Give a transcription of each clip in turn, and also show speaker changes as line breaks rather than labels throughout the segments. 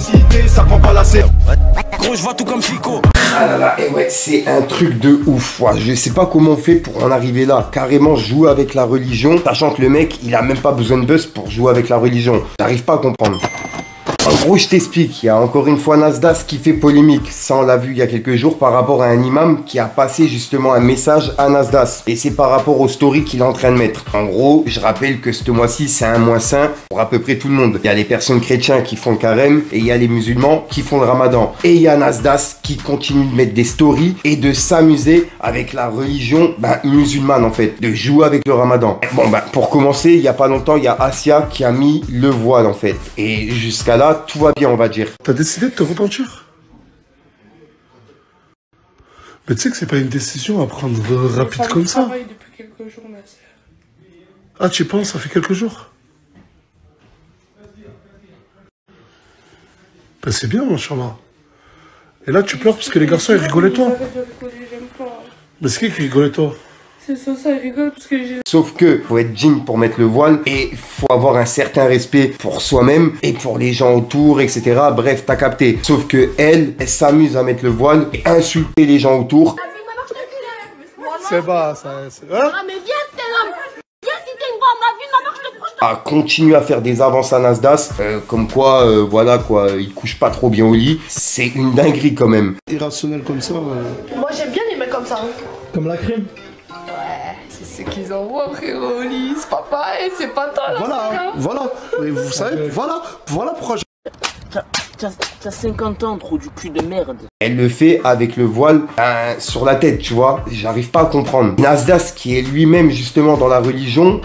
publicité, ça prend pas la scène.
Gros, je vois tout comme Fico.
Ah là là, et ouais, c'est un truc de ouf. Ouais, je sais pas comment on fait pour en arriver là. Carrément jouer avec la religion, sachant que le mec, il a même pas besoin de buzz pour jouer avec la religion. J'arrive pas à comprendre. En gros, je t'explique, il y a encore une fois Nasdas qui fait polémique. Ça, on l'a vu il y a quelques jours par rapport à un imam qui a passé justement un message à Nasdas. Et c'est par rapport aux stories qu'il est en train de mettre. En gros, je rappelle que ce mois-ci, c'est un mois saint pour à peu près tout le monde. Il y a les personnes chrétiennes qui font le carême et il y a les musulmans qui font le ramadan. Et il y a Nasdas qui continue de mettre des stories et de s'amuser avec la religion musulmane en fait, de jouer avec le ramadan. Bon, pour commencer, il y a pas longtemps, il y a Asia qui a mis le voile en fait. Et jusqu'à là, tout va bien, on va dire.
T'as décidé de te repentir? Mais tu sais que c'est pas une décision à prendre rapide comme ça.
Depuis quelques jours, ma sœur.
Ah, tu penses, ça fait quelques jours? Ben c'est bien, machallah. Et là, tu pleures parce que les garçons, ils rigolaient toi.
Arrête de rigoler, j'aime pas.
Mais c'est qui rigolait toi?
C'est ça, il rigole parce que j'ai...
Sauf que faut être digne pour mettre le voile et faut avoir un certain respect pour soi-même et pour les gens autour, etc. Bref, t'as capté. Sauf que elle s'amuse à mettre le voile et insulter les gens autour.
C'est pas ça.
Ah mais viens, t'es l'homme. Viens si t'es une femme, la vie de ma mère, je te proche.
À continuer à faire des avances à Nasdas, comme quoi, voilà quoi, il couche pas trop bien au lit. C'est une dinguerie quand même.
Irrationnel comme ça.
Moi j'aime bien les mecs comme ça.
Comme la crème.
Ouais, c'est ce qu'ils envoient frérot au lit, c'est pas pareil, c'est pas toi là.
Voilà. Et vous savez, voilà pourquoi
T'as 50 ans, trop du cul de merde.
Elle le fait avec le voile sur la tête, tu vois. J'arrive pas à comprendre. Nasdas, qui est lui-même justement dans la religion,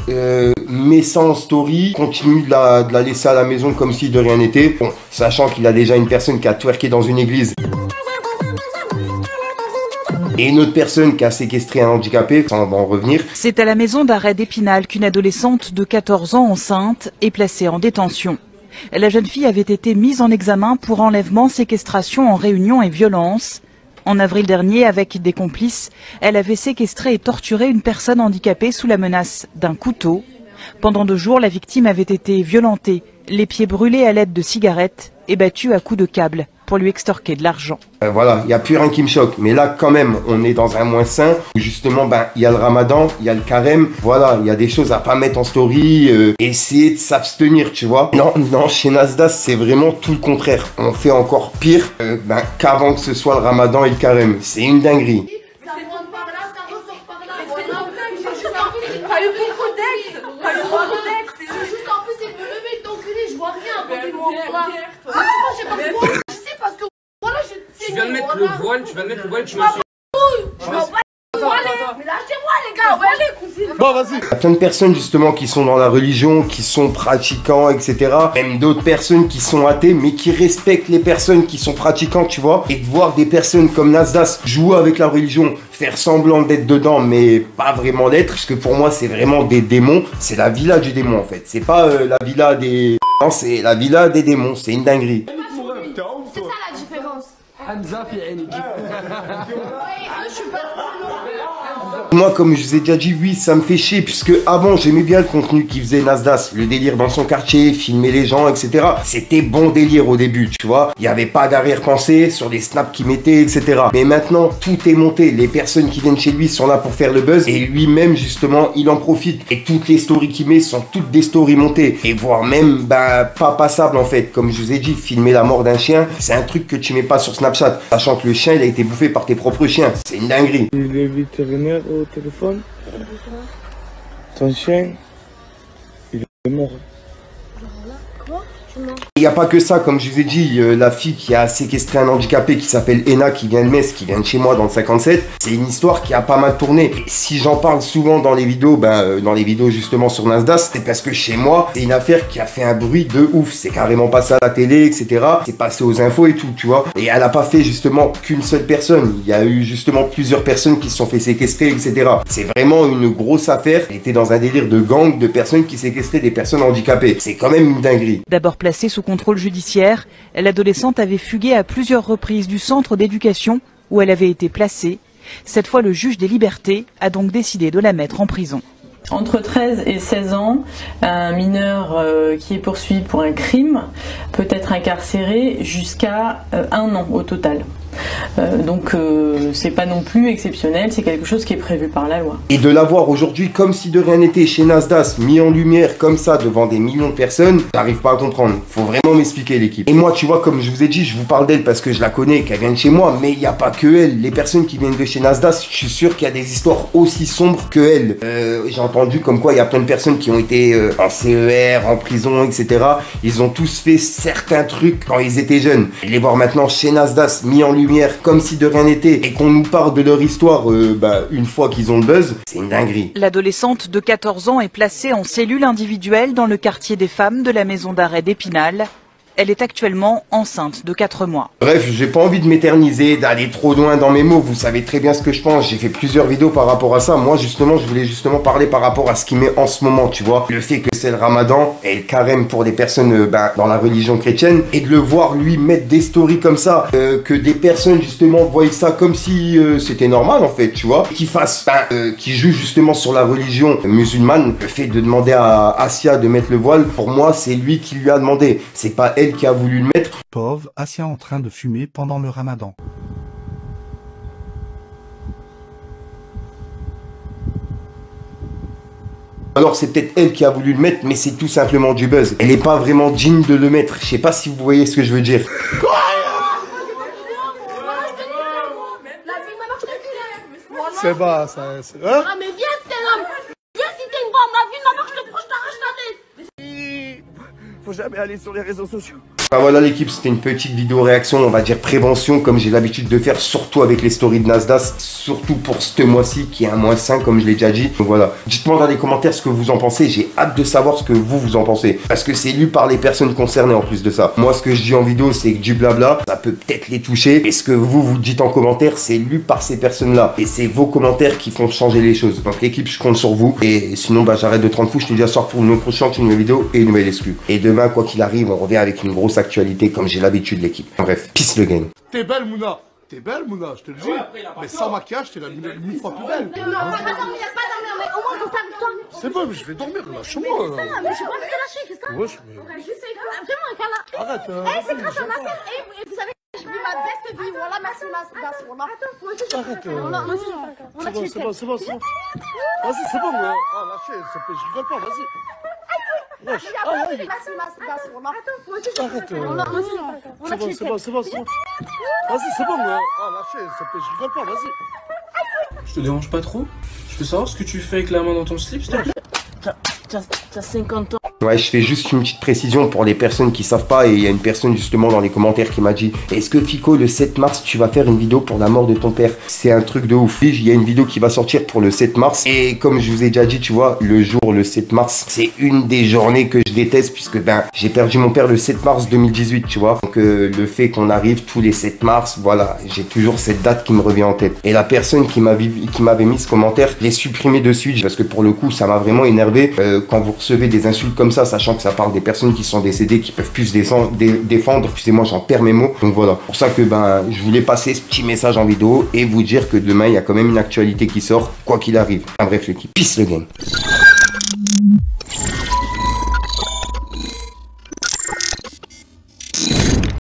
met ça en story, continue de la laisser à la maison comme si de rien n'était. Bon, sachant qu'il a déjà une personne qui a twerké dans une église. Et une autre personne qui a séquestré un handicapé, ça on va en revenir.
C'est à la maison d'arrêt d'Épinal qu'une adolescente de 14 ans enceinte est placée en détention. La jeune fille avait été mise en examen pour enlèvement, séquestration en réunion et violence. En avril dernier, avec des complices, elle avait séquestré et torturé une personne handicapée sous la menace d'un couteau. Pendant 2 jours, la victime avait été violentée, les pieds brûlés à l'aide de cigarettes et battue à coups de câble pour lui extorquer de l'argent.
Voilà, il n'y a plus rien qui me choque. Mais là, quand même, on est dans un mois saint où justement, il y a le ramadan, il y a le carême. Voilà, il y a des choses à pas mettre en story, essayer de s'abstenir, tu vois. Non, chez Nasdas, c'est vraiment tout le contraire. On fait encore pire qu'avant que ce soit le ramadan et le carême. C'est une dinguerie.
Tu viens de mettre le voile, tu m'as...
Mais lâchez-moi les gars, ouais.
Bon, vas-y.
Il y a plein de personnes justement qui sont dans la religion, qui sont pratiquants, etc. Même d'autres personnes qui sont athées, mais qui respectent les personnes qui sont pratiquantes, tu vois. Et de voir des personnes comme Nasdas jouer avec la religion, faire semblant d'être dedans, mais pas vraiment l'être, parce que pour moi, c'est vraiment des démons. C'est la villa du démon, en fait. C'est pas la villa des... Non, c'est la villa des démons. C'est une dinguerie.
C'est ça la différence.
Moi, comme je vous ai déjà dit, oui, ça me fait chier, puisque avant, j'aimais bien le contenu qu'il faisait Nasdas, le délire dans son quartier, filmer les gens, etc. C'était bon délire au début, tu vois. Il n'y avait pas d'arrière-pensée sur les snaps qu'il mettait, etc. Mais maintenant, tout est monté. Les personnes qui viennent chez lui sont là pour faire le buzz, et lui-même, justement, il en profite. Et toutes les stories qu'il met sont toutes des stories montées, et voire même, pas passables, en fait. Comme je vous ai dit, filmer la mort d'un chien, c'est un truc que tu mets pas sur Snapchat, sachant que le chien, il a été bouffé par tes propres chiens. C'est une dinguerie.
Il est vétérinaire au téléphone. Ton chien, il est mort.
Il n'y a pas que ça, comme je vous ai dit, la fille qui a séquestré un handicapé qui s'appelle Ena, qui vient de Metz, qui vient de chez moi dans le 57, c'est une histoire qui a pas mal tourné. Et si j'en parle souvent dans les vidéos, dans les vidéos justement sur Nasdas, c'est parce que chez moi, c'est une affaire qui a fait un bruit de ouf. C'est carrément passé à la télé, etc. C'est passé aux infos et tout, tu vois. Et elle a pas fait justement qu'une seule personne. Il y a eu justement plusieurs personnes qui se sont fait séquestrer, etc. C'est vraiment une grosse affaire. Elle était dans un délire de gang de personnes qui séquestraient des personnes handicapées. C'est quand même une dinguerie.
D'abord placée sous contrôle judiciaire, l'adolescente avait fugué à plusieurs reprises du centre d'éducation où elle avait été placée. Cette fois, le juge des libertés a donc décidé de la mettre en prison.
Entre 13 et 16 ans, un mineur qui est poursuivi pour un crime peut être incarcéré jusqu'à 1 an au total. Donc c'est pas non plus exceptionnel, c'est quelque chose qui est prévu par la loi.
Et de l'avoir aujourd'hui comme si de rien n'était chez Nasdaq, mis en lumière comme ça devant des millions de personnes, j'arrive pas à comprendre. Faut vraiment m'expliquer l'équipe. Et moi, tu vois, comme je vous ai dit, je vous parle d'elle parce que je la connais, qu'elle vient de chez moi, mais il n'y a pas que elle. Les personnes qui viennent de chez Nasdaq, je suis sûr qu'il y a des histoires aussi sombres que elle. J'ai entendu comme quoi il y a plein de personnes qui ont été en CER, en prison, etc. Ils ont tous fait certains trucs quand ils étaient jeunes. Et les voir maintenant chez Nasdaq, mis en lumière comme si de rien n'était et qu'on nous parle de leur histoire une fois qu'ils ont le buzz, c'est une dinguerie.
L'adolescente de 14 ans est placée en cellule individuelle dans le quartier des femmes de la maison d'arrêt d'Épinal. Elle est actuellement enceinte de 4 mois.
Bref, j'ai pas envie de m'éterniser, d'aller trop loin dans mes mots. Vous savez très bien ce que je pense. J'ai fait plusieurs vidéos par rapport à ça. Moi, justement, je voulais justement parler par rapport à ce qui met en ce moment, tu vois. Le fait que c'est le ramadan et le carême pour des personnes dans la religion chrétienne. Et de le voir, lui, mettre des stories comme ça. Que des personnes, justement, voient ça comme si c'était normal, en fait, tu vois. Qui joue justement sur la religion musulmane. Le fait de demander à Asia de mettre le voile, pour moi, c'est lui qui lui a demandé. C'est pas elle qui a voulu le mettre.
Pauvre Asia en train de fumer pendant le ramadan.
Alors c'est peut-être elle qui a voulu le mettre, mais c'est tout simplement du buzz. Elle n'est pas vraiment digne de le mettre. Je sais pas si vous voyez ce que je veux dire.
C'est bas, ça. Hein?
Ah mais viens, t'es l'homme. Viens si t'es une bombe, la vie là-bas, je te prends, je t'arrache la tête.
Faut jamais aller sur les réseaux sociaux.
Bah voilà l'équipe, c'était une petite vidéo réaction, on va dire prévention, comme j'ai l'habitude de faire, surtout avec les stories de Nasdaq, surtout pour ce mois-ci qui est un mois 5 comme je l'ai déjà dit. Donc voilà, dites-moi dans les commentaires ce que vous en pensez, j'ai hâte de savoir ce que vous en pensez, parce que c'est lu par les personnes concernées en plus de ça. Moi ce que je dis en vidéo c'est que du blabla, ça peut peut-être les toucher, et ce que vous dites en commentaire c'est lu par ces personnes-là, et c'est vos commentaires qui font changer les choses. Donc l'équipe, je compte sur vous, et sinon j'arrête de 30 fous, je te dis à soir pour une prochaine vidéo et une nouvelle exclue. Et demain quoi qu'il arrive, on revient avec une grosse actualité comme j'ai l'habitude l'équipe. Bref, peace le game.
T'es belle Mouna. T'es belle Mouna, je te le dis. Mais sans maquillage, t'es la 1000 fois plus belle.
Non, on va pas dormir, mais au moins on reste avec toi.
C'est bon, mais je vais dormir, lâche-moi.
Mais je sais pas envie de te lâcher, qu'est-ce que ça?
Wesh, mais...
Juste vraiment un câlin.
Arrête.
C'est grâce à ma sœur. Et vous savez, je vis ma best vie. Voilà, merci Nasdaq.
Arrête.
C'est bon.
Vas-y, c'est bon, moi. Ah, lâchez, je rigole pas, vas-y. Wesh,
merci Nasdaq.
arrête. C'est bon. Vas-y, c'est bon, moi. Ah, lâchez, je rigole pas, vas-y.
Je te dérange pas trop? Je peux savoir ce que tu fais avec la main dans ton slip, s'il te plaît?
T'as 50 ans.
Ouais, je fais juste une petite précision pour les personnes qui savent pas, et il y a une personne justement dans les commentaires qui m'a dit: est-ce que Fico, le 7 mars, tu vas faire une vidéo pour la mort de ton père? C'est un truc de ouf. Il y a une vidéo qui va sortir pour le 7 mars, et comme je vous ai déjà dit, tu vois, le 7 mars, c'est une des journées que je déteste, puisque j'ai perdu mon père le 7 mars 2018, tu vois. Donc le fait qu'on arrive tous les 7 mars, voilà, j'ai toujours cette date qui me revient en tête. Et la personne qui m'avait mis ce commentaire, je l'ai supprimé de suite, parce que pour le coup, ça m'a vraiment énervé. Quand vous recevez des insultes comme ça, sachant que ça parle des personnes qui sont décédées, qui peuvent plus se défendre, excusez-moi, j'en perds mes mots. Donc voilà, pour ça que je voulais passer ce petit message en vidéo et vous dire que demain il y a quand même une actualité qui sort, quoi qu'il arrive. Bref l'équipe, peace le game.